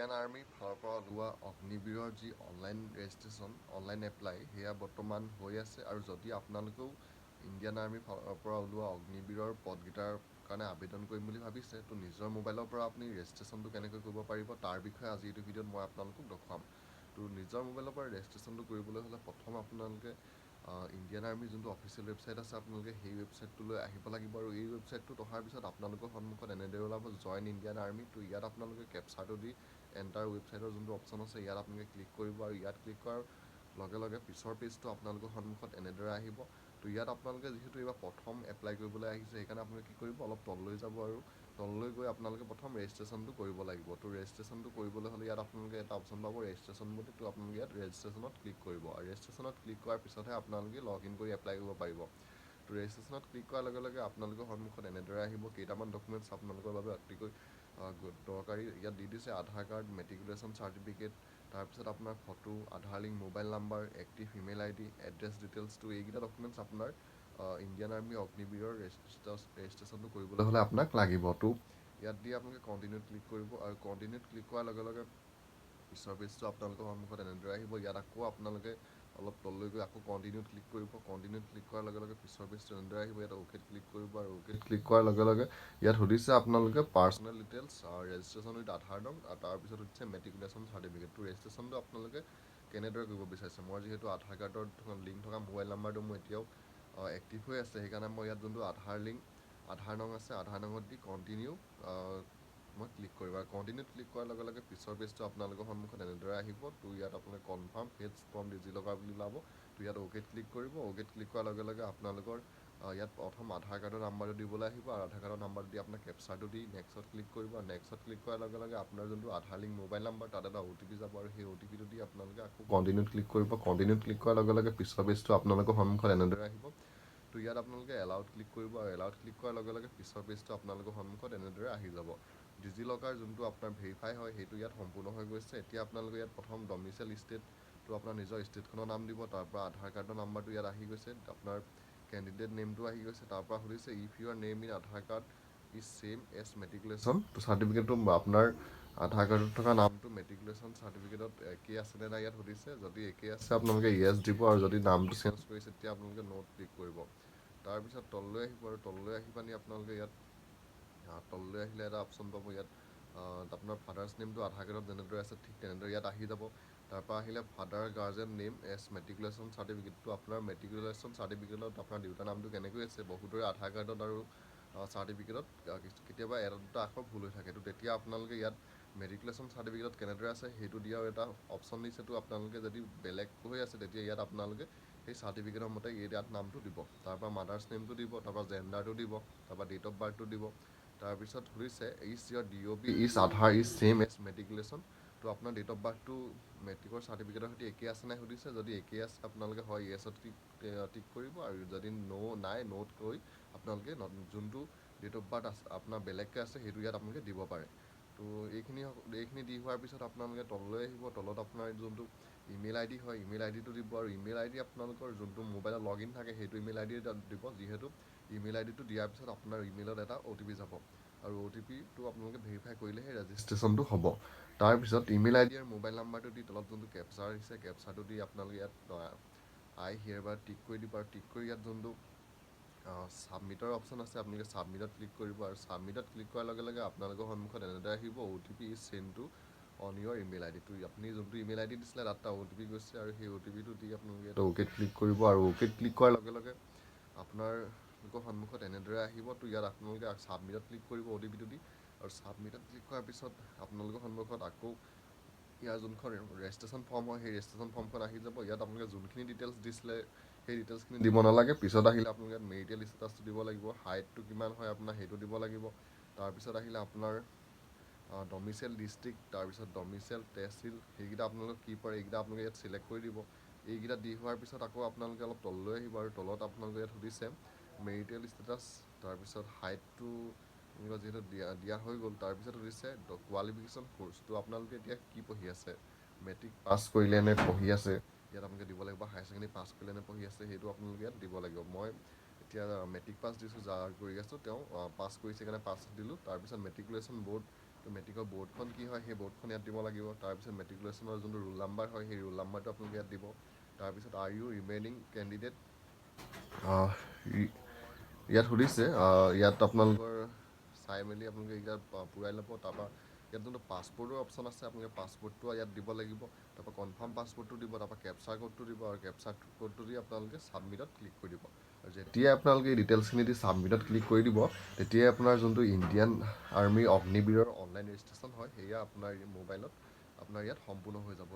Indian আৰ্মিৰ ফালৰ পৰা ওলোৱা অগ্নিবীৰৰ যি অনলাইন ৰেজিষ্ট্ৰেশ্যন অনলাইন এপ্লাই সেয়া বৰ্তমান হৈ আছে আৰু যদি আপোনালোকেও ইণ্ডিয়ান আৰ্মিৰ ফালৰ পৰা ওলোৱা অগ্নিবীৰৰ পদকেইটাৰ কাৰণে আবেদন কৰিম বুলি ভাবিছে তো নিজৰ মোবাইলৰ পৰা আপুনি ৰেজিষ্ট্ৰেশ্যনটো কেনেকৈ কৰিব পাৰিব তাৰ বিষয়ে আজি এইটো ভিডিঅ'ত মই আপোনালোকক দেখুৱাম। তো নিজৰ মোবাইলৰ পৰা ৰেজিষ্ট্ৰেশ্যনটো কৰিবলৈ হ'লে প্ৰথম আপোনালোকে ইণ্ডিয়ান আৰ্মিৰ যোনটো অফিচিয়েল ৱেবছাইট আছে আপোনালোকে সেই ৱেবছাইটটোলৈ আহিব লাগিব আৰু এই ৱেবছাইটটোত অহাৰ পিছত আপোনালোকৰ সন্মুখত এনেদৰে ওলাব জইন ইণ্ডিয়ান আৰ্মি। তো ইয়াত আপোনালোকে কেপচাৰটো দি এণ্টাৰ ৱেবছাইটৰ যোনটো অপশ্যন আছে ইয়াত আপোনালোকে ক্লিক কৰিব আৰু ইয়াত ক্লিক কৰাৰ লগে লগে পিছৰ পেজটো আপোনালোকৰ সন্মুখত এনেদৰে আহিব। তো ইয়াত আপোনালোকে যিহেতু এইবাৰ প্ৰথম এপ্লাই কৰিবলৈ আহিছে সেইকাৰণে আপোনালোকে কি কৰিব অলপ তললৈ যাব আৰু তললৈ গৈ আপোনালোকে প্ৰথম ৰেজিষ্ট্ৰেশ্যনটো কৰিব লাগিব। তো ৰেজিষ্ট্ৰেশ্যনটো কৰিবলৈ হ'লে ইয়াত আপোনালোকে এটা অপশ্যন পাব ৰেজিষ্ট্ৰেশ্যন বুলি। তো আপোনালোকে ইয়াত ৰেজিষ্ট্ৰেশ্যনত ক্লিক কৰিব আৰু ৰেজিষ্ট্ৰেশ্যনত ক্লিক কৰাৰ পিছতহে আপোনালোকে লগ ইন কৰি এপ্লাই কৰিব পাৰিব। তো ৰেজিষ্ট্ৰেশ্যনত ক্লিক কৰাৰ লগে লগে আপোনালোকৰ সন্মুখত এনেদৰে আহিব কেইটামান ডকুমেণ্টছ আপোনালোকৰ বাবে অতিকৈ দৰকাৰী ইয়াত দি দিছে আধাৰ কাৰ্ড মেট্ৰিকুলেশ্যন চাৰ্টিফিকেট তাৰপিছত আপোনাৰ photo Aadhaar link mobile number active email I D address ডিটেইলছটো এইকেইটা ডকুমেণ্টছ আপোনাৰ ইণ্ডিয়ান আৰ্মি অগ্নিবীৰৰ ৰেজিষ্ট্ৰেশ্যনটো কৰিবলৈ হ'লে আপোনাক লাগিব। তো ইয়াত দি আপোনালোকে কণ্টিনিউত ক্লিক কৰিব আৰু কণ্টিনিউত ক্লিক কৰাৰ লগে লগে পিছৰ পেজটো আপোনালোকৰ সন্মুখত এনেদৰে আহিব। ইয়াত আকৌ আপোনালোকে অলপ তললৈ গৈ আকৌ কণ্টিনিউত ক্লিক কৰিব। কণ্টিনিউত ক্লিক কৰাৰ লগে লগে পিছৰ পেজটো এনেদৰে আহিব। ইয়াত অ'কেত ক্লিক কৰিব আৰু অ'কেত ক্লিক কৰাৰ লগে লগে ইয়াত সুধিছে আপোনালোকে পাৰ্চনেল ডিটেইলছ ৰেজিষ্ট্ৰেশ্যন উইথ আধাৰ নং আৰু তাৰপিছত সুধিছে মেট্ৰিকুলেশ্যন চাৰ্টিফিকেট। তো ৰেজিষ্ট্ৰেশ্যনটো আপোনালোকে কেনেদৰে কৰিব বিচাৰিছে মই যিহেতু আধাৰ কাৰ্ডৰ লিংক থকা মোবাইল নাম্বাৰটো মোৰ এতিয়াও এক্টিভ হৈ আছে সেইকাৰণে মই ইয়াত যোনটো আধাৰ নং আছে আধাৰ নঙত দি কণ্টিনিউ মই ক্লিক কৰিম আৰু কণ্টিনিউত ক্লিক কৰাৰ লগে লগে পিছৰ পেজটো আপোনালোকৰ সন্মুখত এনেদৰে আহিব। তো ইয়াত আপোনালোকে কনফাৰ্ম পেজ ফ্ৰম ডিজিলকাৰ বুলি ওলাব। তো ইয়াত অ'কেত ক্লিক কৰিব। অ'কেত ক্লিক কৰাৰ লগে লগে আপোনালোকৰ ইয়াত প্ৰথম আধাৰ কাৰ্ডৰ নাম্বাৰটো দিবলৈ আহিব আৰু আধাৰ কাৰ্ডৰ নাম্বাৰটো দি আপোনাৰ কেপচাৰটো দি নেক্সটত ক্লিক কৰিব আৰু নেক্সটত ক্লিক কৰাৰ লগে লগে আপোনাৰ যোনটো আধাৰ লিংক মোবাইল নাম্বাৰ তাত এটা OTP যাব আৰু সেই OTPটো দি আপোনালোকে আকৌ কণ্টিনিউত ক্লিক কৰিব। কণ্টিনিউত ক্লিক কৰাৰ লগে লগে পিছৰ পেজটো আপোনালোকৰ সন্মুখত এনেদৰে আহিব। তো ইয়াত আপোনালোকে এলাউড ক্লিক কৰিব আৰু এলাউড ক্লিক কৰাৰ লগে লগে পিছৰ পেজটো আপোনালোকৰ সন্মুখত এনেদৰে আহি যাব। ডিজিলকাৰ যোনটো আপোনাৰ ভেৰিফাই হয় সেইটো ইয়াত সম্পূৰ্ণ হৈ গৈছে। এতিয়া আপোনালোকে ইয়াত প্ৰথম ডমিচাইল ষ্টেটটো আপোনাৰ নিজৰ ষ্টেটখনৰ নাম দিব তাৰপৰা আধাৰ কাৰ্ডৰ নাম্বাৰটো ইয়াত আহি গৈছে আপোনাৰ কেণ্ডিডেট নেমটো আহি গৈছে তাৰপৰা সুধিছে if your name in Aadhaar card is same as matriculation তো চাৰ্টিফিকেটটো আপোনাৰ আধাৰ কাৰ্ডত থকা নামটো মেট্ৰিকুলেশ্যন চাৰ্টিফিকেটত একেই আছেনে নাই ইয়াত সুধিছে। যদি একেই আছে আপোনালোকে য়েছ দিব আৰু যদি নামটো চেঞ্জ কৰিছে তেতিয়া আপোনালোকে নোত ক্লিক কৰিব। তাৰপিছত তললৈ আহিব আৰু তললৈ আহি পানি আপোনালোকে ইয়াত তললৈ আহিলে এটা অপশ্যন পাব ইয়াত আপোনাৰ ফাদাৰ্ছ নেমটো আধাৰ কাৰ্ডত যেনেদৰে আছে ঠিক তেনেদৰে ইয়াত আহি যাব। তাৰপৰা আহিলে father guardian name as matriculation চাৰ্টিফিকেটটো আপোনাৰ মেট্ৰিকুলেশ্যন চাৰ্টিফিকেটত আপোনাৰ দেউতাৰ নামটো কেনেকৈ আছে বহুতৰে আধাৰ কাৰ্ডত আৰু চাৰ্টিফিকেটত কেতিয়াবা এটা দুটা আখৰ ভুল হৈ থাকে। তো তেতিয়া আপোনালোকে ইয়াত মেট্ৰিকুলেশ্যন চাৰ্টিফিকেটত কেনেদৰে আছে সেইটো দিয়াও এটা অপশ্যন দিছে। তো আপোনালোকে যদি বেলেগ হৈ আছে তেতিয়া ইয়াত আপোনালোকে সেই চাৰ্টিফিকেটৰ মতে ইয়াত নামটো দিব তাৰপৰা মাদাৰ্ছ নেমটো দিব তাৰপৰা জেণ্ডাৰটো দিব তাৰপৰা ডেট অফ বাৰ্থটো দিব। তাৰপিছত সুধিছে is your DOB is Aadhaar is same as matriculation. তো আপোনাৰ ডেট অফ বাৰ্থটো মেট্ৰিকৰ চাৰ্টিফিকেটৰ সৈতে একেই আছে নাই সুধিছে। যদি একেই আছে আপোনালোকে হয় য়েছত টিক কৰিব আৰু যদি নাই নোত কৈ আপোনালোকে যোনটো ডেট অফ বাৰ্থ আছে আপোনাৰ বেলেগকৈ আছে সেইটো ইয়াত আপোনালোকে দিব পাৰে। তো এইখিনি দি হোৱাৰ পিছত আপোনালোকে তললৈ আহিব। তলত আপোনাৰ যোনটো ইমেইল ID হয় ইমেইল IDটো দিব আৰু ইমেইল ID আপোনালোকৰ যোনটো মোবাইলত লগ ইন থাকে সেইটো ইমেইল ID দিব যিহেতু ইমেইল IDটো দিয়াৰ পিছত আপোনাৰ ইমেইলত এটা OTP যাব আৰু OTPটো আপোনালোকে ভেৰিফাই কৰিলেহে ৰেজিষ্ট্ৰেশ্যনটো হ'ব। তাৰপিছত ইমেইল ID আৰু মোবাইল নাম্বাৰটো দি তলত যোনটো কেপচাৰ আহিছে কেপচাৰটো দি আপোনালোকে ইয়াত আই হিয়াৰ বাই টিক কৰি দিব আৰু টিক কৰি ইয়াত যোনটো ছাবমিটৰ অপশ্যন আছে আপোনালোকে ছাবমিটত ক্লিক কৰিব আৰু ছাবমিটত ক্লিক কৰাৰ লগে লগে আপোনালোকৰ সন্মুখত এনেদৰে আহিব OTP is send to on your email ID। তো আপুনি যোনটো ইমেইল ID দিছিলে তাত এটা OTP গৈছে আৰু সেই OTPটো দি আপোনালোকে ইয়াত অ'কেত ক্লিক কৰিব আৰু অ'কেত ক্লিক কৰাৰ লগে লগে আপোনালোকৰ সন্মুখত এনেদৰে আহিব। তো ইয়াত আপোনালোকে ছাবমিটত ক্লিক কৰিব OTPটো দি আৰু ছাবমিটত ক্লিক কৰাৰ পিছত আপোনালোকৰ সন্মুখত আকৌ ইয়াৰ যোনখন ৰেজিষ্ট্ৰেশ্যন ফৰ্ম হয় সেই ৰেজিষ্ট্ৰেশ্যন ফৰ্মখন আহি যাব। ইয়াত আপোনালোকে যোনখিনি ডিটেইলছ দিছিলে সেই ডিটেইলছখিনি দিব নালাগে। পিছত আহিলে আপোনালোকে ইয়াত মেৰিটেল ষ্টেটাছটো দিব লাগিব হাইটটো কিমান হয় আপোনাৰ সেইটো দিব লাগিব। তাৰপিছত আহিলে আপোনাৰ ডমিচাইল ডিষ্ট্ৰিক্ট তাৰপিছত ডমিচাইল তহচিল সেইকেইটা আপোনালোকক কি পৰে এইকেইটা আপোনালোকে ইয়াত চিলেক্ট কৰি দিব। এইকেইটা দি হোৱাৰ পিছত আকৌ আপোনালোকে অলপ তললৈ আহিব আৰু তলত আপোনালোকে ইয়াত সুধিছে মেৰিটেল ষ্টেটাছ তাৰপিছত হাইটটো যিহেতু দিয়া হৈ গ'ল। তাৰপিছত সুধিছে কোৱালিফিকেশ্যন ক'ৰ্চ তো আপোনালোকে এতিয়া কি পঢ়ি আছে মেট্ৰিক পাছ কৰিলে নে পঢ়ি আছে ইয়াত আপোনালোকে দিব লাগিব। হায়াৰ ছেকেণ্ডেৰী পাছ কৰিলে নে পঢ়ি আছে সেইটো আপোনালোকে ইয়াত দিব লাগিব। মই এতিয়া মেট্ৰিক পাছ দিছোঁ যাৰ কৰি আছোঁ তেওঁ পাছ কৰিছে কাৰণে পাছ দিলোঁ। তাৰপিছত মেট্ৰিকুলেশ্যন বৰ্ড তো মেট্ৰিকৰ বৰ্ডখন কি হয় সেই বৰ্ডখন ইয়াত দিব লাগিব। তাৰপিছত মেট্ৰিকুলেশ্যনৰ যোনটো ৰোল নাম্বাৰ হয় সেই ৰোল নাম্বাৰটো আপোনালোকে ইয়াত দিব। তাৰপিছত আৰ ইউ ৰিমেইনিং কেণ্ডিডেট, ইয়াত সুধিছে, ইয়াত আপোনালোকৰ চাই মেলি আপোনালোকে ইয়াত পূৰাই ল'ব। তাৰপৰা ইয়াত যোনটো পাছপৰ্টৰ অপশ্যন আছে আপোনালোকে পাছপৰ্টটো ইয়াত দিব লাগিব। তাৰপৰা কনফাৰ্ম পাছপৰ্টটো দিব, তাৰপৰা কেপচাৰ ক'ডটো দিব, আৰু কেপচাৰ ক'ডটো দি আপোনালোকে ছাবমিটত ক্লিক কৰি দিব। আৰু যেতিয়াই আপোনালোকে এই ডিটেইলছখিনি দি ছাবমিটত ক্লিক কৰি দিব, তেতিয়াই আপোনাৰ যোনটো ইণ্ডিয়ান আৰ্মি অগ্নিবীৰৰ অনলাইন ৰেজিষ্ট্ৰেশ্যন হয় সেয়া আপোনাৰ মোবাইলত আপোনাৰ ইয়াত সম্পূৰ্ণ হৈ যাব।